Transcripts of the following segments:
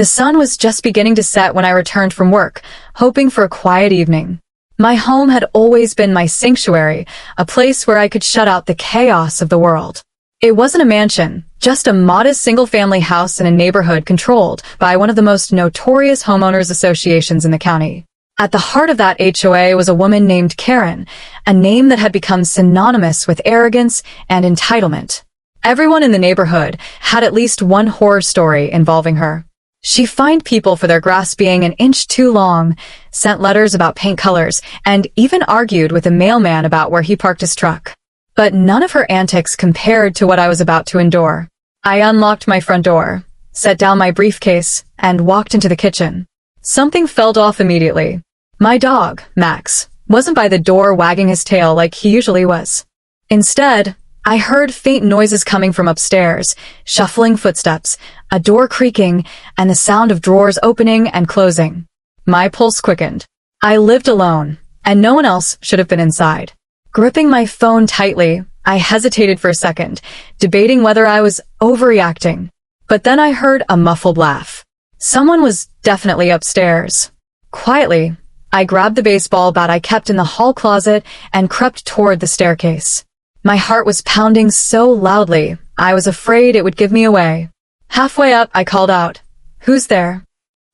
The sun was just beginning to set when I returned from work, hoping for a quiet evening. My home had always been my sanctuary, a place where I could shut out the chaos of the world. It wasn't a mansion, just a modest single-family house in a neighborhood controlled by one of the most notorious homeowners associations in the county. At the heart of that HOA was a woman named Karen, a name that had become synonymous with arrogance and entitlement. Everyone in the neighborhood had at least one horror story involving her. She fined people for their grass being an inch too long, sent letters about paint colors, and even argued with a mailman about where he parked his truck. But none of her antics compared to what I was about to endure. I unlocked my front door, set down my briefcase, and walked into the kitchen. Something felt off immediately. My dog, Max, wasn't by the door wagging his tail like he usually was. Instead, I heard faint noises coming from upstairs, shuffling footsteps, a door creaking, and the sound of drawers opening and closing. My pulse quickened. I lived alone, and no one else should have been inside. Gripping my phone tightly, I hesitated for a second, debating whether I was overreacting. But then I heard a muffled laugh. Someone was definitely upstairs. Quietly, I grabbed the baseball bat I kept in the hall closet and crept toward the staircase. My heart was pounding so loudly, I was afraid it would give me away. Halfway up, I called out, "Who's there?"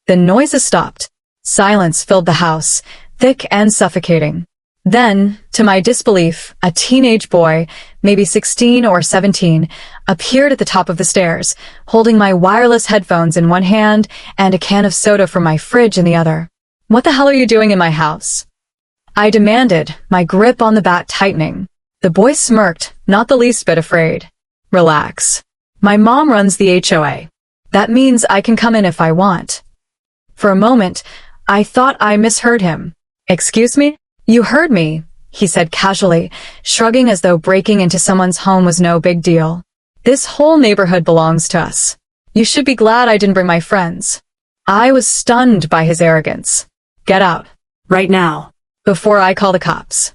The noises stopped. Silence filled the house, thick and suffocating. Then, to my disbelief, a teenage boy, maybe 16 or 17, appeared at the top of the stairs, holding my wireless headphones in one hand and a can of soda from my fridge in the other. "What the hell are you doing in my house?" I demanded, my grip on the bat tightening. The boy smirked, not the least bit afraid. "Relax. My mom runs the HOA. That means I can come in if I want." For a moment, I thought I misheard him. "Excuse me?" "You heard me," he said casually, shrugging as though breaking into someone's home was no big deal. "This whole neighborhood belongs to us. You should be glad I didn't bring my friends." I was stunned by his arrogance. "Get out. Right now. Before I call the cops."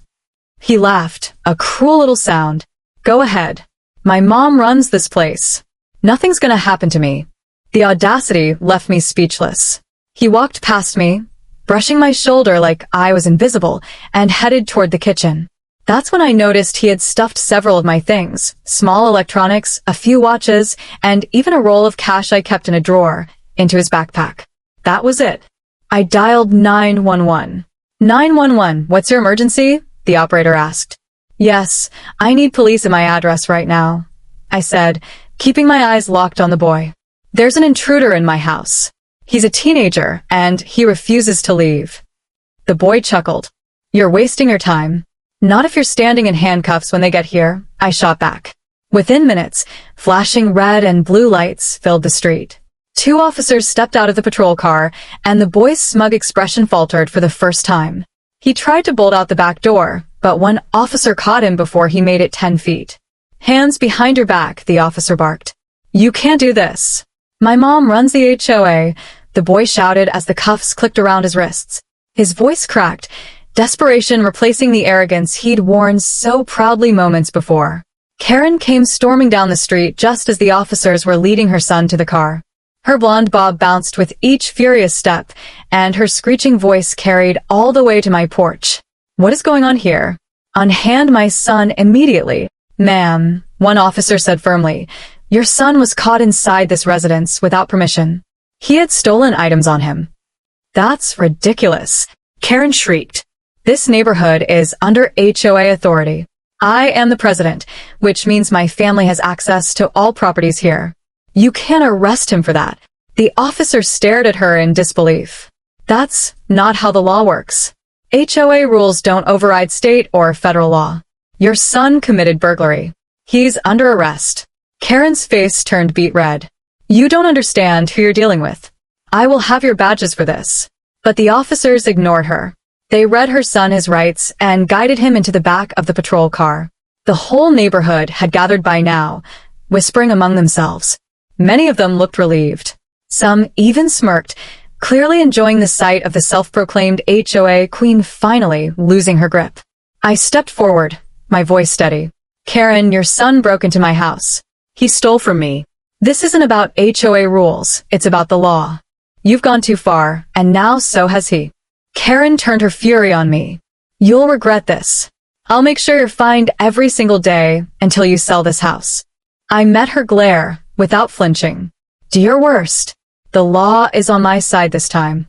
He laughed, a cruel little sound. "Go ahead. My mom runs this place. Nothing's gonna happen to me." The audacity left me speechless. He walked past me, brushing my shoulder like I was invisible, and headed toward the kitchen. That's when I noticed he had stuffed several of my things, small electronics, a few watches, and even a roll of cash I kept in a drawer, into his backpack. That was it. I dialed 911. 911, what's your emergency?" the operator asked. "Yes, I need police at my address right now," I said, keeping my eyes locked on the boy. "There's an intruder in my house. He's a teenager, and he refuses to leave." The boy chuckled. "You're wasting your time." "Not if you're standing in handcuffs when they get here," I shot back. Within minutes, flashing red and blue lights filled the street. 2 officers stepped out of the patrol car, and the boy's smug expression faltered for the first time. He tried to bolt out the back door, but one officer caught him before he made it 10 feet. "Hands behind your back," the officer barked. "You can't do this." "My mom runs the HOA," the boy shouted as the cuffs clicked around his wrists. His voice cracked, desperation replacing the arrogance he'd worn so proudly moments before. Karen came storming down the street just as the officers were leading her son to the car. Her blonde bob bounced with each furious step, and her screeching voice carried all the way to my porch. "What is going on here?" "Unhand my son immediately." "Ma'am," one officer said firmly, "your son was caught inside this residence without permission. He had stolen items on him." "That's ridiculous," Karen shrieked. "This neighborhood is under HOA authority. I am the president, which means my family has access to all properties here. You can't arrest him for that." The officer stared at her in disbelief. "That's not how the law works. HOA rules don't override state or federal law. Your son committed burglary. He's under arrest." Karen's face turned beet red. "You don't understand who you're dealing with. I will have your badges for this." But the officers ignored her. They read her son his rights and guided him into the back of the patrol car. The whole neighborhood had gathered by now, whispering among themselves. Many of them looked relieved. Some even smirked, clearly enjoying the sight of the self-proclaimed HOA queen finally losing her grip. I stepped forward, my voice steady. "Karen, your son broke into my house. He stole from me. This isn't about HOA rules, it's about the law. You've gone too far, and now so has he. Karen turned her fury on me. You'll regret this. I'll make sure you're fined every single day until you sell this house. I met her glare without flinching. Do your worst. The law is on my side this time.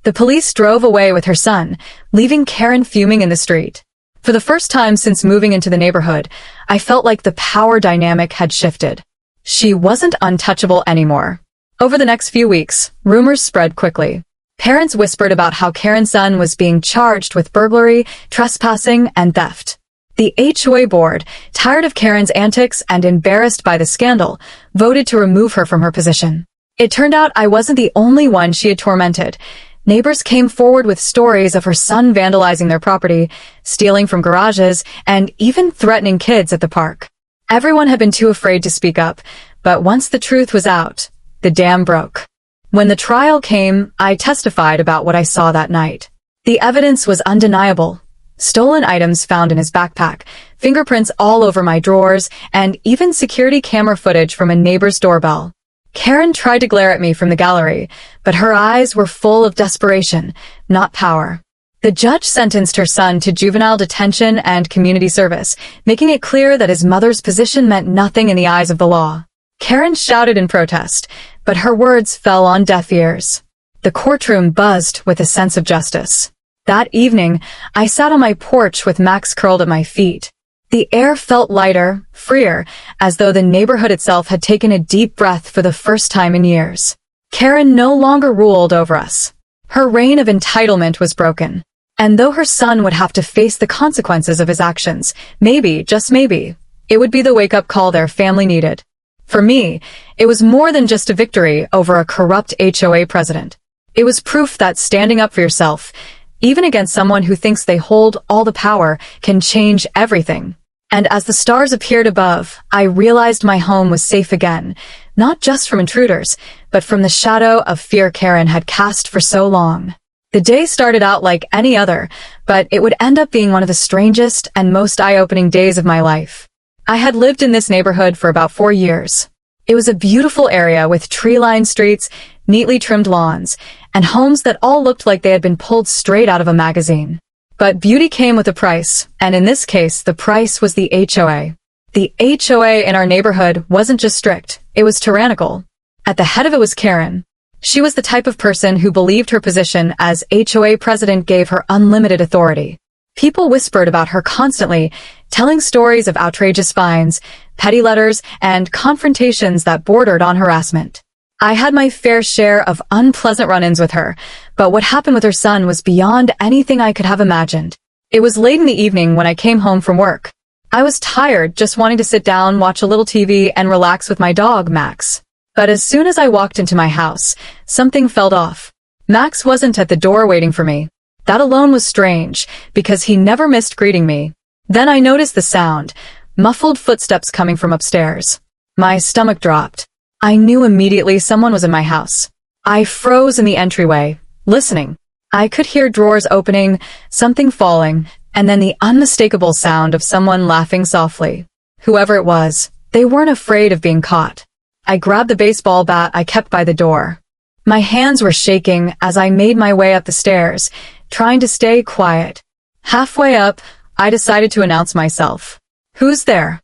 The police drove away with her son, leaving Karen fuming in the street. For the first time since moving into the neighborhood, I felt like the power dynamic had shifted. She wasn't untouchable anymore. Over the next few weeks, rumors spread quickly. Parents whispered about how Karen's son was being charged with burglary, trespassing, and theft. The HOA board, tired of Karen's antics and embarrassed by the scandal, voted to remove her from her position. It turned out I wasn't the only one she had tormented. Neighbors came forward with stories of her son vandalizing their property, stealing from garages, and even threatening kids at the park. Everyone had been too afraid to speak up, but once the truth was out, the dam broke. When the trial came, I testified about what I saw that night. The evidence was undeniable. Stolen items found in his backpack, fingerprints all over my drawers, and even security camera footage from a neighbor's doorbell. Karen tried to glare at me from the gallery, but her eyes were full of desperation, not power. The judge sentenced her son to juvenile detention and community service, making it clear that his mother's position meant nothing in the eyes of the law. Karen shouted in protest, but her words fell on deaf ears. The courtroom buzzed with a sense of justice. That evening, I sat on my porch with Max curled at my feet. The air felt lighter, freer, as though the neighborhood itself had taken a deep breath for the first time in years. Karen no longer ruled over us. Her reign of entitlement was broken. And though her son would have to face the consequences of his actions, maybe, just maybe, it would be the wake-up call their family needed. For me, it was more than just a victory over a corrupt HOA president. It was proof that standing up for yourself, even against someone who thinks they hold all the power, can change everything. And as the stars appeared above, I realized my home was safe again, not just from intruders, but from the shadow of fear Karen had cast for so long. The day started out like any other, but it would end up being one of the strangest and most eye-opening days of my life. I had lived in this neighborhood for about 4 years. It was a beautiful area with tree-lined streets, neatly trimmed lawns, and homes that all looked like they had been pulled straight out of a magazine. But beauty came with a price, and in this case, the price was the HOA. The HOA in our neighborhood wasn't just strict, it was tyrannical. At the head of it was Karen. She was the type of person who believed her position as HOA president gave her unlimited authority. People whispered about her constantly, telling stories of outrageous fines, petty letters, and confrontations that bordered on harassment. I had my fair share of unpleasant run-ins with her, but what happened with her son was beyond anything I could have imagined. It was late in the evening when I came home from work. I was tired, just wanting to sit down, watch a little TV, and relax with my dog, Max. But as soon as I walked into my house, something felt off. Max wasn't at the door waiting for me. That alone was strange, because he never missed greeting me. Then I noticed the sound, muffled footsteps coming from upstairs. My stomach dropped. I knew immediately someone was in my house. I froze in the entryway, listening. I could hear drawers opening, something falling, and then the unmistakable sound of someone laughing softly. Whoever it was, they weren't afraid of being caught. I grabbed the baseball bat I kept by the door. My hands were shaking as I made my way up the stairs, trying to stay quiet. Halfway up, I decided to announce myself. "Who's there?"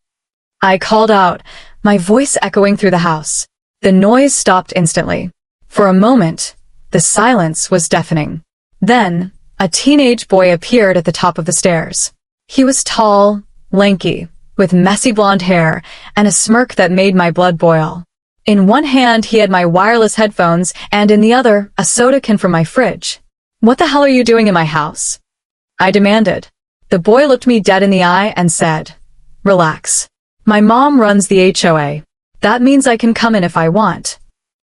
I called out, my voice echoing through the house. The noise stopped instantly. For a moment, the silence was deafening. Then, a teenage boy appeared at the top of the stairs. He was tall, lanky, with messy blonde hair and a smirk that made my blood boil. In one hand, he had my wireless headphones, and in the other, a soda can from my fridge. "What the hell are you doing in my house?" I demanded. The boy looked me dead in the eye and said, "Relax. My mom runs the HOA. That means I can come in if I want."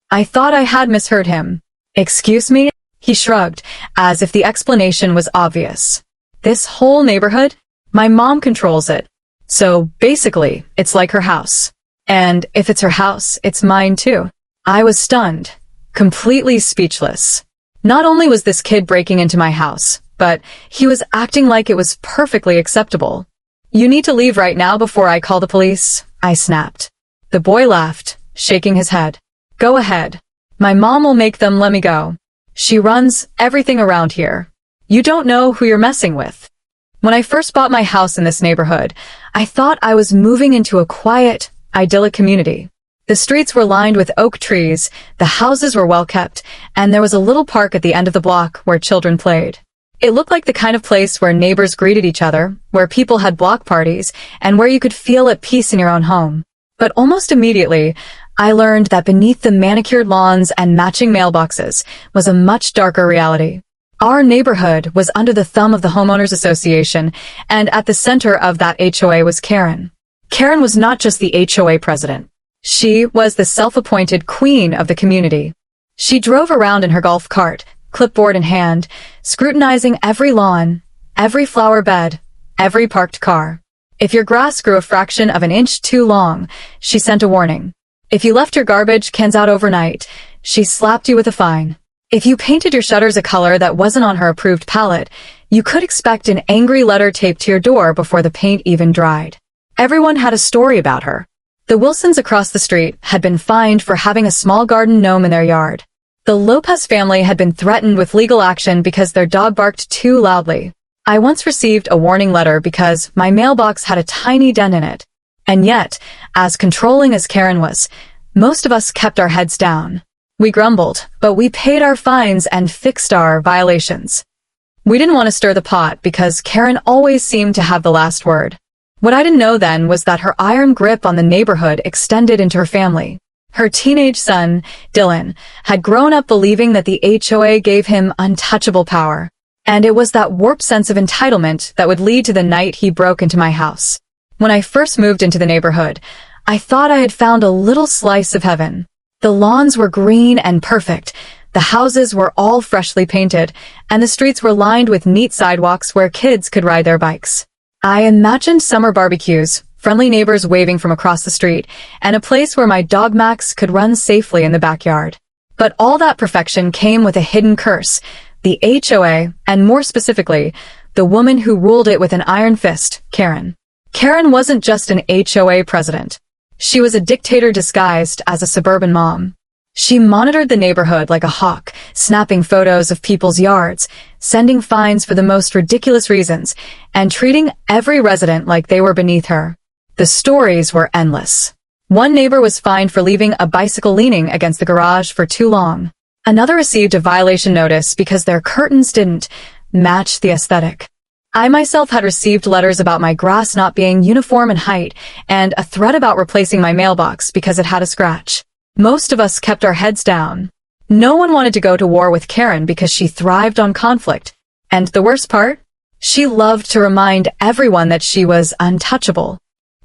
I thought I had misheard him. "Excuse me?" He shrugged, as if the explanation was obvious. "This whole neighborhood? My mom controls it. So, basically, it's like her house. And if it's her house, it's mine too." I was stunned, completely speechless. Not only was this kid breaking into my house, but he was acting like it was perfectly acceptable. "You need to leave right now before I call the police," I snapped. The boy laughed, shaking his head. "Go ahead. My mom will make them let me go. She runs everything around here. You don't know who you're messing with. When I first bought my house in this neighborhood, I thought I was moving into a quiet, idyllic community. The streets were lined with oak trees, the houses were well kept, and there was a little park at the end of the block where children played. It looked like the kind of place where neighbors greeted each other, where people had block parties, and where you could feel at peace in your own home. But almost immediately, I learned that beneath the manicured lawns and matching mailboxes was a much darker reality. Our neighborhood was under the thumb of the Homeowners Association, and at the center of that HOA was Karen. Karen was not just the HOA president. She was the self-appointed queen of the community. She drove around in her golf cart, clipboard in hand, scrutinizing every lawn, every flower bed, every parked car. If your grass grew a fraction of an inch too long, she sent a warning. If you left your garbage cans out overnight, she slapped you with a fine. If you painted your shutters a color that wasn't on her approved palette, you could expect an angry letter taped to your door before the paint even dried. Everyone had a story about her. The Wilsons across the street had been fined for having a small garden gnome in their yard. The Lopez family had been threatened with legal action because their dog barked too loudly. I once received a warning letter because my mailbox had a tiny dent in it. And yet, as controlling as Karen was, most of us kept our heads down. We grumbled, but we paid our fines and fixed our violations. We didn't want to stir the pot because Karen always seemed to have the last word. What I didn't know then was that her iron grip on the neighborhood extended into her family. Her teenage son, Dylan, had grown up believing that the HOA gave him untouchable power. And it was that warped sense of entitlement that would lead to the night he broke into my house. When I first moved into the neighborhood, I thought I had found a little slice of heaven. The lawns were green and perfect, the houses were all freshly painted, and the streets were lined with neat sidewalks where kids could ride their bikes. I imagined summer barbecues, friendly neighbors waving from across the street, and a place where my dog Max could run safely in the backyard. But all that perfection came with a hidden curse, the HOA, and more specifically, the woman who ruled it with an iron fist, Karen. Karen wasn't just an HOA president. She was a dictator disguised as a suburban mom. She monitored the neighborhood like a hawk, snapping photos of people's yards, sending fines for the most ridiculous reasons, and treating every resident like they were beneath her. The stories were endless. One neighbor was fined for leaving a bicycle leaning against the garage for too long. Another received a violation notice because their curtains didn't match the aesthetic. I myself had received letters about my grass not being uniform in height and a threat about replacing my mailbox because it had a scratch. Most of us kept our heads down. No one wanted to go to war with Karen because she thrived on conflict. And the worst part? She loved to remind everyone that she was untouchable.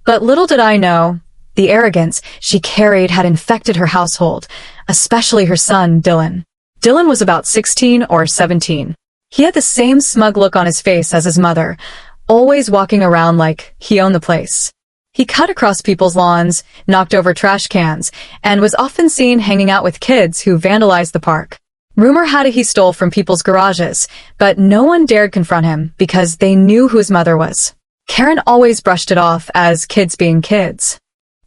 But little did I know, the arrogance she carried had infected her household, especially her son, Dylan. Dylan was about 16 or 17. He had the same smug look on his face as his mother, always walking around like he owned the place. He cut across people's lawns, knocked over trash cans, and was often seen hanging out with kids who vandalized the park. Rumor had it he stole from people's garages, but no one dared confront him because they knew who his mother was. Karen always brushed it off as kids being kids.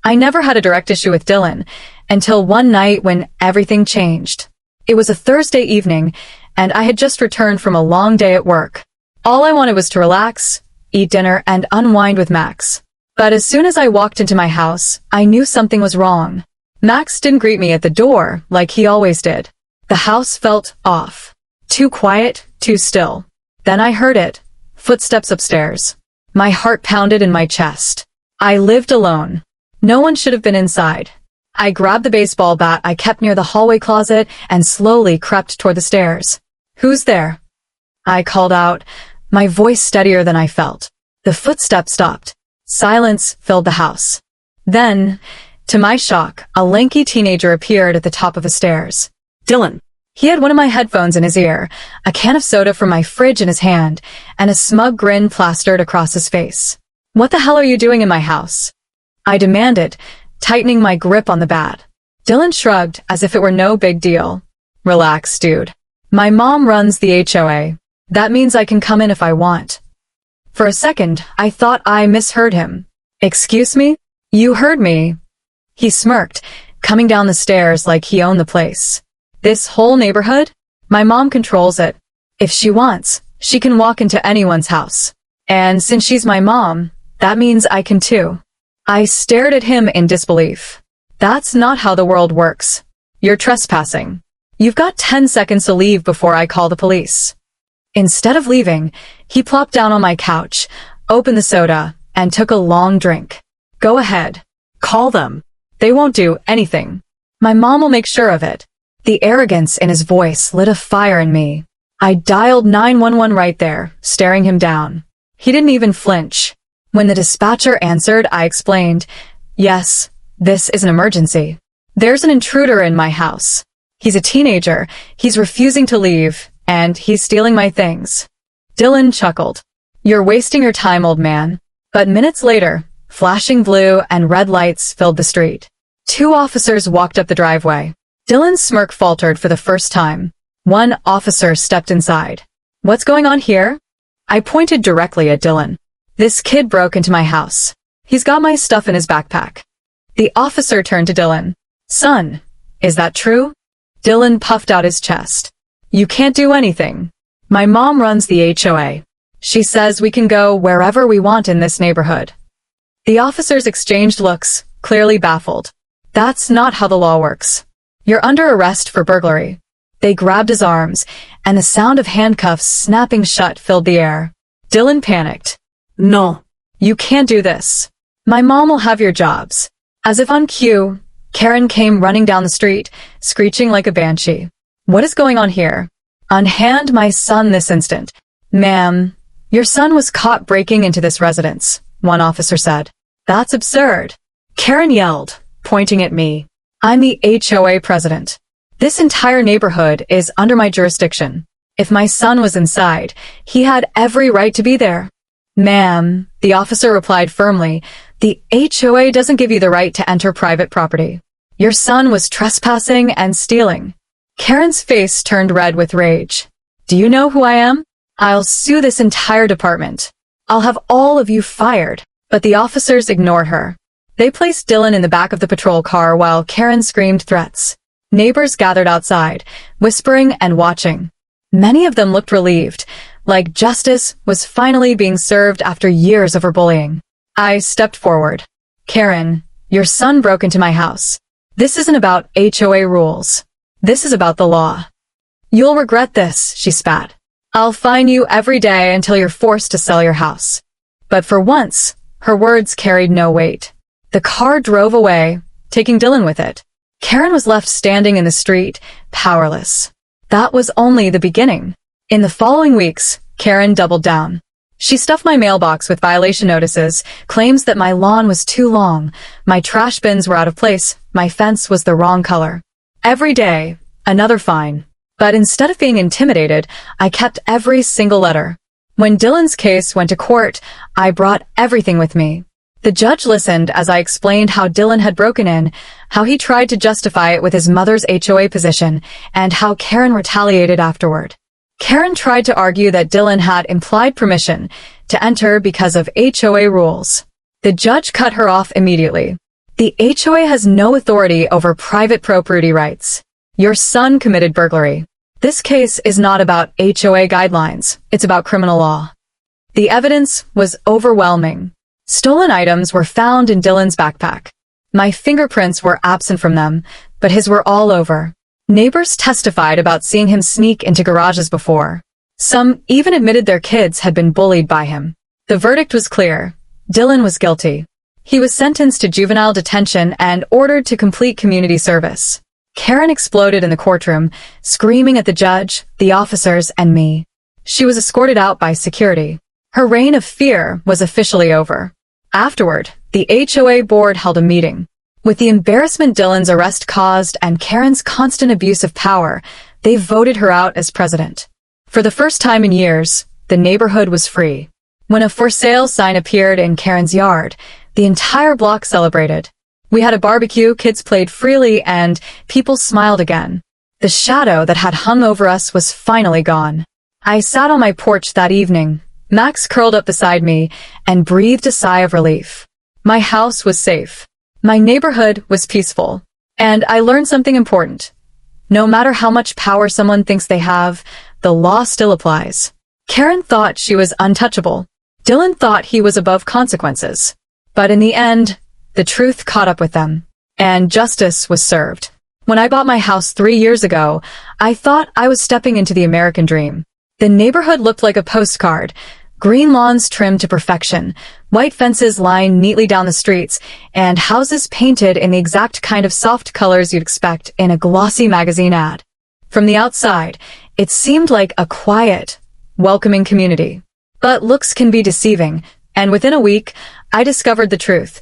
I never had a direct issue with Dylan until one night when everything changed. It was a Thursday evening, and I had just returned from a long day at work. All I wanted was to relax, eat dinner, and unwind with Max. But as soon as I walked into my house, I knew something was wrong. Max didn't greet me at the door like he always did. The house felt off. Too quiet, too still. Then I heard it. Footsteps upstairs. My heart pounded in my chest. I lived alone. No one should have been inside. I grabbed the baseball bat I kept near the hallway closet and slowly crept toward the stairs. "Who's there?" I called out, my voice steadier than I felt. The footsteps stopped. Silence filled the house. Then, to my shock, a lanky teenager appeared at the top of the stairs. Dylan. He had one of my headphones in his ear, a can of soda from my fridge in his hand, and a smug grin plastered across his face. "What the hell are you doing in my house?" I demanded, tightening my grip on the bat. Dylan shrugged as if it were no big deal. "Relax, dude. My mom runs the HOA. That means I can come in if I want." For a second, I thought I misheard him. "Excuse me? You heard me." He smirked, coming down the stairs like he owned the place. This whole neighborhood? My mom controls it. If she wants, she can walk into anyone's house. And since she's my mom, that means I can too. I stared at him in disbelief. That's not how the world works. You're trespassing. You've got 10 seconds to leave before I call the police. Instead of leaving, he plopped down on my couch, opened the soda, and took a long drink. Go ahead. Call them. They won't do anything. My mom will make sure of it. The arrogance in his voice lit a fire in me. I dialed 911 right there, staring him down. He didn't even flinch. When the dispatcher answered, I explained, "Yes, this is an emergency. There's an intruder in my house. He's a teenager, he's refusing to leave, and he's stealing my things." Dylan chuckled. "You're wasting your time, old man." But minutes later, flashing blue and red lights filled the street. 2 officers walked up the driveway. Dylan's smirk faltered for the first time. One officer stepped inside. "What's going on here?" I pointed directly at Dylan. "This kid broke into my house. He's got my stuff in his backpack." The officer turned to Dylan. "Son, is that true?" Dylan puffed out his chest. "You can't do anything. My mom runs the HOA. She says we can go wherever we want in this neighborhood." The officers exchanged looks, clearly baffled. "That's not how the law works. You're under arrest for burglary." They grabbed his arms, and the sound of handcuffs snapping shut filled the air. Dylan panicked. "No, you can't do this. My mom will have your jobs." As if on cue, Karen came running down the street, screeching like a banshee. "What is going on here?" "Unhand my son this instant." "Ma'am, your son was caught breaking into this residence," one officer said. "That's absurd," Karen yelled, pointing at me. "I'm the HOA president. This entire neighborhood is under my jurisdiction. If my son was inside, he had every right to be there." "Ma'am," the officer replied firmly, "the HOA doesn't give you the right to enter private property. Your son was trespassing and stealing." Karen's face turned red with rage. "Do you know who I am? I'll sue this entire department. I'll have all of you fired." But the officers ignored her. They placed Dylan in the back of the patrol car while Karen screamed threats. Neighbors gathered outside, whispering and watching. Many of them looked relieved, like justice was finally being served after years of her bullying. I stepped forward. "Karen, your son broke into my house. This isn't about HOA rules. This is about the law. You'll regret this," she spat. "I'll fine you every day until you're forced to sell your house." But for once, her words carried no weight. The car drove away, taking Dylan with it. Karen was left standing in the street, powerless. That was only the beginning. In the following weeks, Karen doubled down. She stuffed my mailbox with violation notices, claims that my lawn was too long, my trash bins were out of place, my fence was the wrong color. Every day, another fine. But instead of being intimidated, I kept every single letter. When Dylan's case went to court, I brought everything with me. The judge listened as I explained how Dylan had broken in, how he tried to justify it with his mother's HOA position, and how Karen retaliated afterward. Karen tried to argue that Dylan had implied permission to enter because of HOA rules. The judge cut her off immediately. "The HOA has no authority over private property rights. Your son committed burglary. This case is not about HOA guidelines, it's about criminal law." The evidence was overwhelming. Stolen items were found in Dylan's backpack. My fingerprints were absent from them, but his were all over. Neighbors testified about seeing him sneak into garages before. Some even admitted their kids had been bullied by him. The verdict was clear. Dylan was guilty. He was sentenced to juvenile detention and ordered to complete community service. Karen exploded in the courtroom, screaming at the judge, the officers, and me. She was escorted out by security. Her reign of fear was officially over. Afterward, the HOA board held a meeting. With the embarrassment Dylan's arrest caused and Karen's constant abuse of power, they voted her out as president. For the first time in years, the neighborhood was free. When a for sale sign appeared in Karen's yard, the entire block celebrated. We had a barbecue, kids played freely, and people smiled again. The shadow that had hung over us was finally gone. I sat on my porch that evening, Max curled up beside me, and breathed a sigh of relief. My house was safe. My neighborhood was peaceful. And I learned something important. No matter how much power someone thinks they have, the law still applies. Karen thought she was untouchable. Dylan thought he was above consequences. But in the end, the truth caught up with them, and justice was served. When I bought my house 3 years ago, I thought I was stepping into the American dream. The neighborhood looked like a postcard. Green lawns trimmed to perfection, white fences lined neatly down the streets, and houses painted in the exact kind of soft colors you'd expect in a glossy magazine ad. From the outside, it seemed like a quiet, welcoming community. But looks can be deceiving, and within a week, I discovered the truth.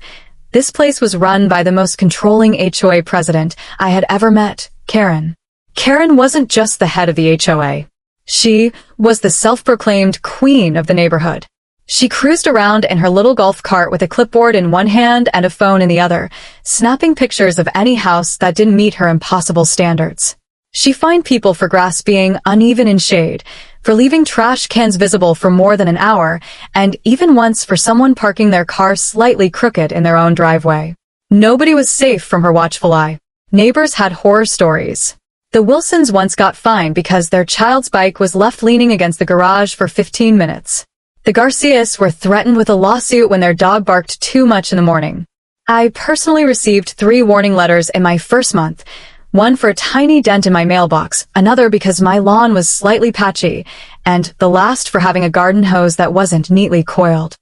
This place was run by the most controlling HOA president I had ever met, Karen. Karen wasn't just the head of the HOA. She was the self-proclaimed queen of the neighborhood. She cruised around in her little golf cart with a clipboard in one hand and a phone in the other, snapping pictures of any house that didn't meet her impossible standards. She fined people for grass being uneven in shade, for leaving trash cans visible for more than an hour, and even once for someone parking their car slightly crooked in their own driveway. Nobody was safe from her watchful eye. Neighbors had horror stories. The Wilsons once got fined because their child's bike was left leaning against the garage for 15 minutes. The Garcias were threatened with a lawsuit when their dog barked too much in the morning. I personally received 3 warning letters in my first month, one for a tiny dent in my mailbox, another because my lawn was slightly patchy, and the last for having a garden hose that wasn't neatly coiled.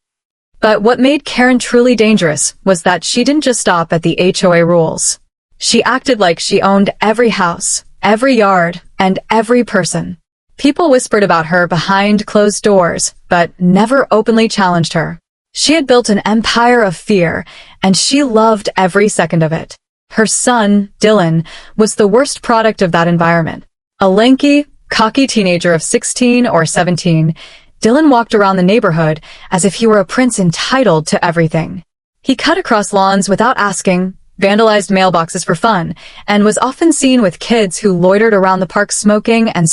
But what made Karen truly dangerous was that she didn't just stop at the HOA rules. She acted like she owned every house, every yard, and every person. People whispered about her behind closed doors, but never openly challenged her. She had built an empire of fear, and she loved every second of it. Her son, Dylan, was the worst product of that environment. A lanky, cocky teenager of 16 or 17, Dylan walked around the neighborhood as if he were a prince entitled to everything. He cut across lawns without asking, vandalized mailboxes for fun, and was often seen with kids who loitered around the park smoking and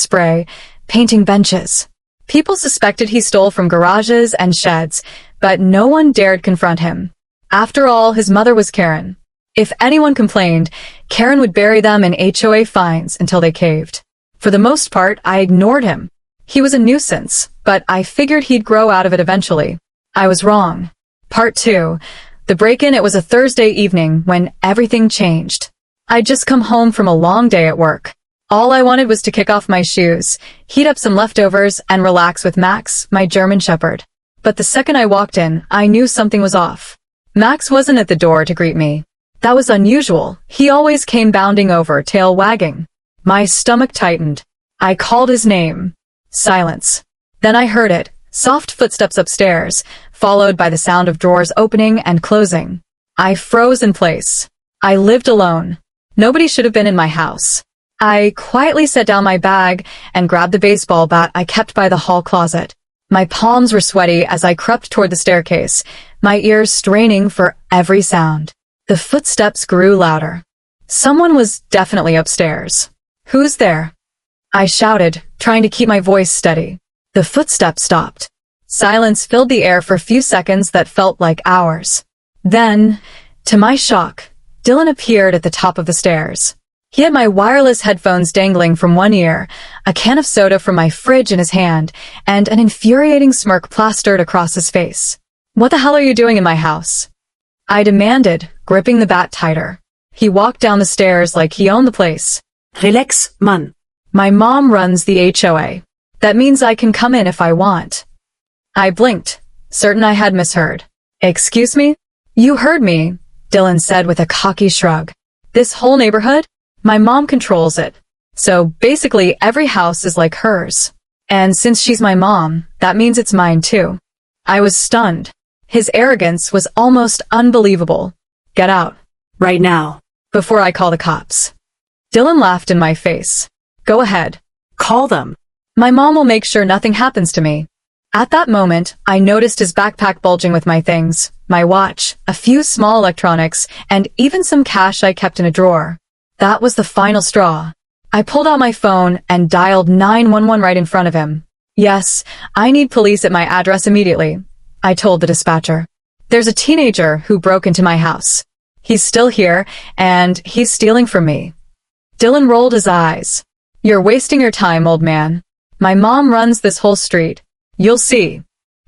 painting benches. People suspected he stole from garages and sheds, but no one dared confront him. After all, his mother was Karen. If anyone complained, Karen would bury them in HOA fines until they caved. For the most part, I ignored him. He was a nuisance, but I figured he'd grow out of it eventually. I was wrong. Part 2. The break-in. It was a Thursday evening when everything changed. I'd just come home from a long day at work. All I wanted was to kick off my shoes, heat up some leftovers, and relax with Max, my German Shepherd. But the second I walked in, I knew something was off. Max wasn't at the door to greet me. That was unusual. He always came bounding over, tail wagging. My stomach tightened. I called his name. Silence. Then I heard it, soft footsteps upstairs, followed by the sound of drawers opening and closing. I froze in place. I lived alone. Nobody should have been in my house. I quietly set down my bag and grabbed the baseball bat I kept by the hall closet. My palms were sweaty as I crept toward the staircase, my ears straining for every sound. The footsteps grew louder. Someone was definitely upstairs. "Who's there?" I shouted, trying to keep my voice steady. The footsteps stopped. Silence filled the air for a few seconds that felt like hours. Then, to my shock, Dylan appeared at the top of the stairs. He had my wireless headphones dangling from one ear, a can of soda from my fridge in his hand, and an infuriating smirk plastered across his face. "What the hell are you doing in my house?" I demanded, gripping the bat tighter. He walked down the stairs like he owned the place. Relax, Mann. My mom runs the HOA. That means I can come in if I want. I blinked, certain I had misheard. "Excuse me?" "You heard me," Dylan said with a cocky shrug. "This whole neighborhood? My mom controls it. So basically every house is like hers. And since she's my mom, that means it's mine too." I was stunned. His arrogance was almost unbelievable. "Get out. Right now. Before I call the cops." Dylan laughed in my face. "Go ahead. Call them. My mom will make sure nothing happens to me." At that moment, I noticed his backpack bulging with my things, my watch, a few small electronics, and even some cash I kept in a drawer. That was the final straw. I pulled out my phone and dialed 911 right in front of him. "Yes, I need police at my address immediately," I told the dispatcher. "There's a teenager who broke into my house. He's still here, and he's stealing from me." Dylan rolled his eyes. You're wasting your time, old man. My mom runs this whole street. You'll see.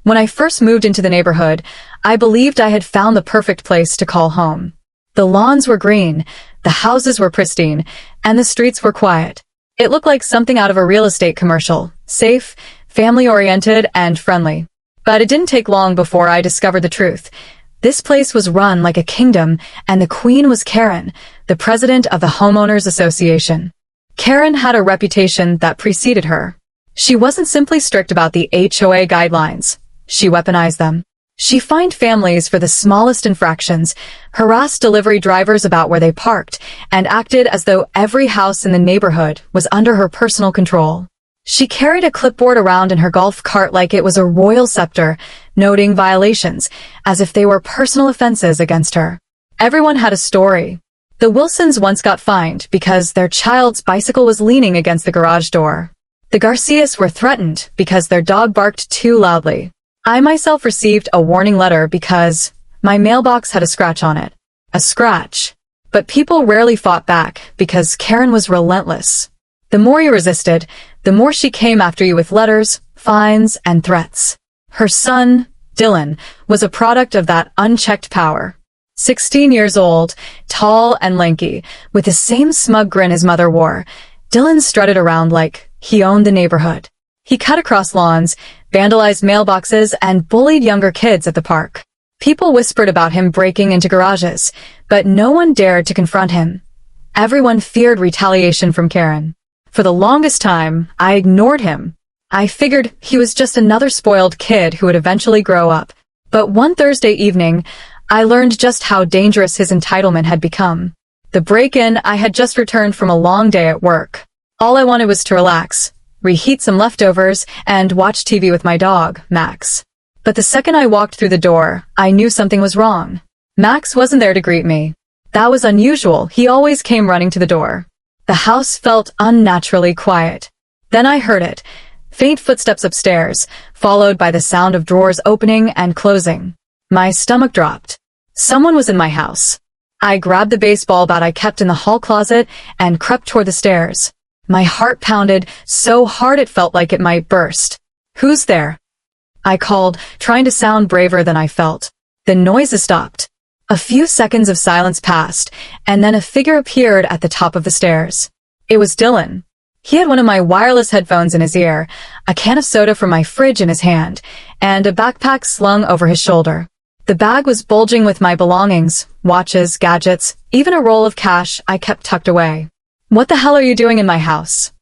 When I first moved into the neighborhood, I believed I had found the perfect place to call home. The lawns were green, the houses were pristine, and the streets were quiet. It looked like something out of a real estate commercial, safe, family-oriented, and friendly. But it didn't take long before I discovered the truth. This place was run like a kingdom, and the queen was Karen, the president of the Homeowners Association. Karen had a reputation that preceded her. She wasn't simply strict about the HOA guidelines. She weaponized them. She fined families for the smallest infractions, harassed delivery drivers about where they parked, and acted as though every house in the neighborhood was under her personal control. She carried a clipboard around in her golf cart like it was a royal scepter, noting violations, as if they were personal offenses against her. Everyone had a story. The Wilsons once got fined because their child's bicycle was leaning against the garage door. The Garcias were threatened because their dog barked too loudly. I myself received a warning letter because my mailbox had a scratch on it. A scratch. But people rarely fought back because Karen was relentless. The more you resisted, the more she came after you with letters, fines, and threats. Her son, Dylan, was a product of that unchecked power. 16 years old, tall and lanky, with the same smug grin his mother wore, Dylan strutted around like he owned the neighborhood. He cut across lawns, vandalized mailboxes, and bullied younger kids at the park. People whispered about him breaking into garages, but no one dared to confront him. Everyone feared retaliation from Karen. For the longest time, I ignored him. I figured he was just another spoiled kid who would eventually grow up. But one Thursday evening, I learned just how dangerous his entitlement had become. The break-in, I had just returned from a long day at work. All I wanted was to relax, reheat some leftovers, and watch TV with my dog, Max. But the second I walked through the door, I knew something was wrong. Max wasn't there to greet me. That was unusual. He always came running to the door. The house felt unnaturally quiet. Then I heard it. Faint footsteps upstairs, followed by the sound of drawers opening and closing. My stomach dropped. Someone was in my house. I grabbed the baseball bat I kept in the hall closet and crept toward the stairs. My heart pounded so hard it felt like it might burst. "Who's there?" I called, trying to sound braver than I felt. The noises stopped. A few seconds of silence passed, and then a figure appeared at the top of the stairs. It was Dylan. He had one of my wireless headphones in his ear, a can of soda from my fridge in his hand, and a backpack slung over his shoulder. The bag was bulging with my belongings, watches, gadgets, even a roll of cash I kept tucked away. "What the hell are you doing in my house?"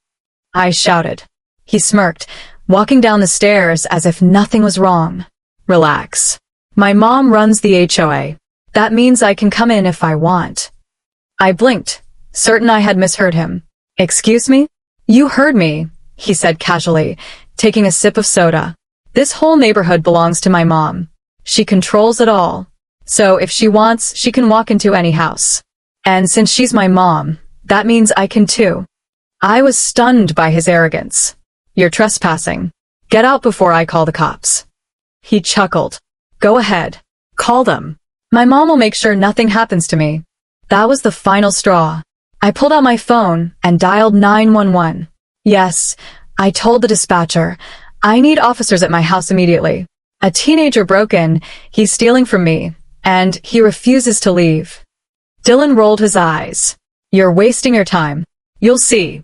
I shouted. He smirked, walking down the stairs as if nothing was wrong. "Relax. My mom runs the HOA. That means I can come in if I want." I blinked, certain I had misheard him. "Excuse me?" "You heard me," he said casually, taking a sip of soda. "This whole neighborhood belongs to my mom. She controls it all. So if she wants, she can walk into any house. And since she's my mom, that means I can too." I was stunned by his arrogance. "You're trespassing. Get out before I call the cops." He chuckled. "Go ahead. Call them. My mom will make sure nothing happens to me." That was the final straw. I pulled out my phone and dialed 911. "Yes," I told the dispatcher. "I need officers at my house immediately. A teenager broke in, he's stealing from me, and he refuses to leave." Dylan rolled his eyes. "You're wasting your time. You'll see."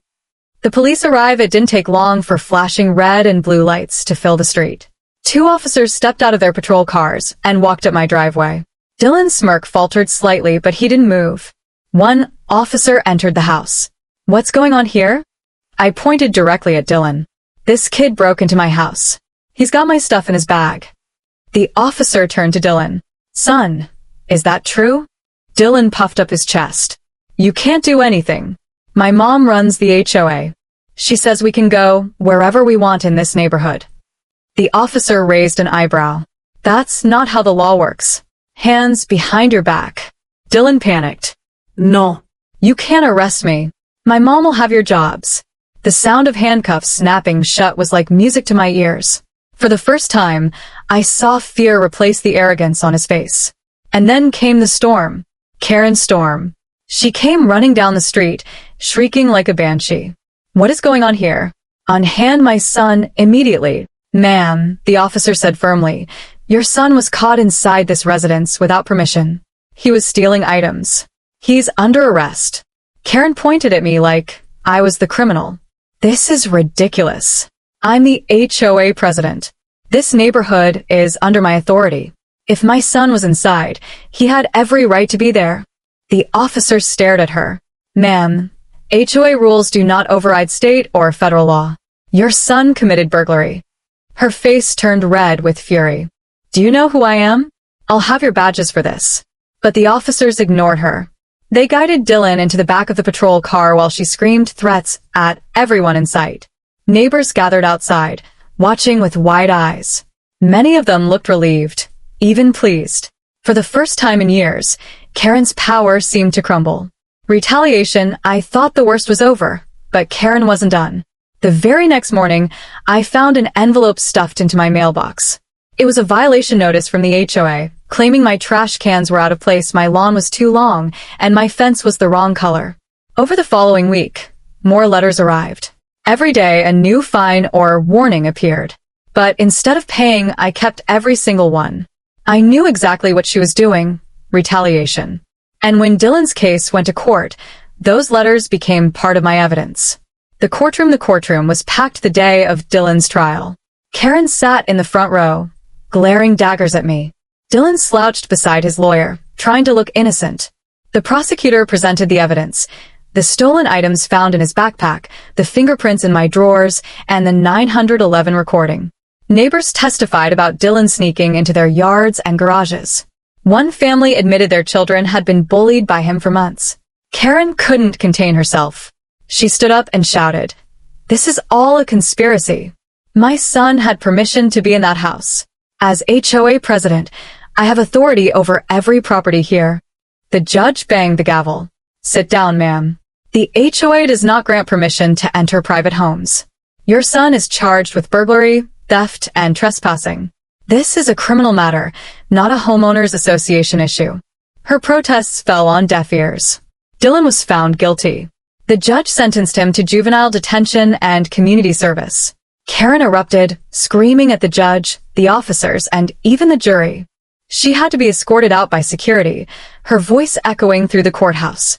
The police arrived. It didn't take long for flashing red and blue lights to fill the street. 2 officers stepped out of their patrol cars and walked up my driveway. Dylan's smirk faltered slightly, but he didn't move. One officer entered the house. "What's going on here?" I pointed directly at Dylan. "This kid broke into my house. He's got my stuff in his bag." The officer turned to Dylan. "Son, is that true?" Dylan puffed up his chest. "You can't do anything. My mom runs the HOA. She says we can go wherever we want in this neighborhood." The officer raised an eyebrow. "That's not how the law works. Hands behind your back." Dylan panicked. "No. You can't arrest me. My mom will have your jobs." The sound of handcuffs snapping shut was like music to my ears. For the first time, I saw fear replace the arrogance on his face. And then came the storm. Karen's storm. She came running down the street, shrieking like a banshee. "What is going on here?" "Unhand my son immediately." "Ma'am," the officer said firmly, "your son was caught inside this residence without permission. He was stealing items. He's under arrest." Karen pointed at me like I was the criminal. "This is ridiculous. I'm the HOA president. This neighborhood is under my authority. If my son was inside, he had every right to be there." The officer stared at her. "Ma'am, HOA rules do not override state or federal law. Your son committed burglary." Her face turned red with fury. "Do you know who I am? I'll have your badges for this." But the officers ignored her. They guided Dylan into the back of the patrol car while she screamed threats at everyone in sight. Neighbors gathered outside, watching with wide eyes. Many of them looked relieved, even pleased. For the first time in years, Karen's power seemed to crumble. Retaliation, I thought the worst was over, but Karen wasn't done. The very next morning, I found an envelope stuffed into my mailbox. It was a violation notice from the HOA, claiming my trash cans were out of place, my lawn was too long, and my fence was the wrong color. Over the following week, more letters arrived. Every day, a new fine or warning appeared. But instead of paying, I kept every single one. I knew exactly what she was doing: retaliation. And when Dylan's case went to court, those letters became part of my evidence. The courtroom was packed the day of Dylan's trial. Karen sat in the front row, glaring daggers at me. Dylan slouched beside his lawyer, trying to look innocent. The prosecutor presented the evidence: the stolen items found in his backpack, the fingerprints in my drawers, and the 911 recording. Neighbors testified about Dylan sneaking into their yards and garages. One family admitted their children had been bullied by him for months. Karen couldn't contain herself. She stood up and shouted, "This is all a conspiracy. My son had permission to be in that house. As HOA president, I have authority over every property here." The judge banged the gavel. "Sit down, ma'am. The HOA does not grant permission to enter private homes. Your son is charged with burglary, theft, and trespassing. This is a criminal matter, not a homeowners association issue." Her protests fell on deaf ears. Dylan was found guilty. The judge sentenced him to juvenile detention and community service. Karen erupted, screaming at the judge, the officers, and even the jury. She had to be escorted out by security, her voice echoing through the courthouse.